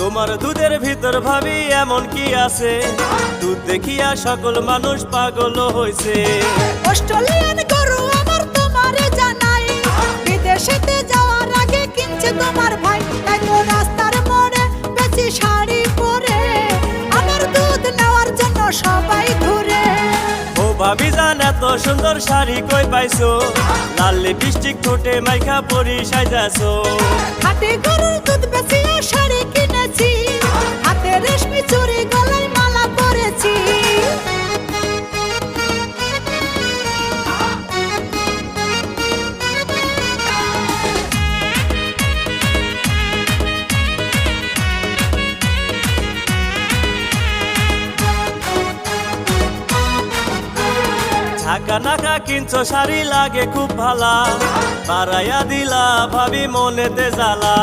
তোমার দুধের ভিতর ভাবি এমন কি আছে, দুধ দেখিয়া সকল মানুষ পাগল হইছে। অস্ট্রেলিয়ান গরু আমার তোমারে জানাই, বিদেশেতে যাওয়ার আগে কিনছে তোমার ভাই। তাই তো রাস্তার মোড়ে বেশি শাড়ি পরে আমার দুধ নেওয়ার জন্য সবাই ঘুরে। ও ভাবি জান এত সুন্দর শাড়ি কই পাইছো, লাল লিপস্টিক ঠোঁটে মাইখা পরি সাজাছো। হাটে গরুর দুধ বেচিয়ে শাড়ি কিনেছি, হাতে রেশমি চুড়ি গলায় মালা পরেছি। ঢাকা নাকা কিনছো শাড়ি লাগে খুব ভালা, বাড়াইয়া দিলা ভাবি মনেতে জ্বালা।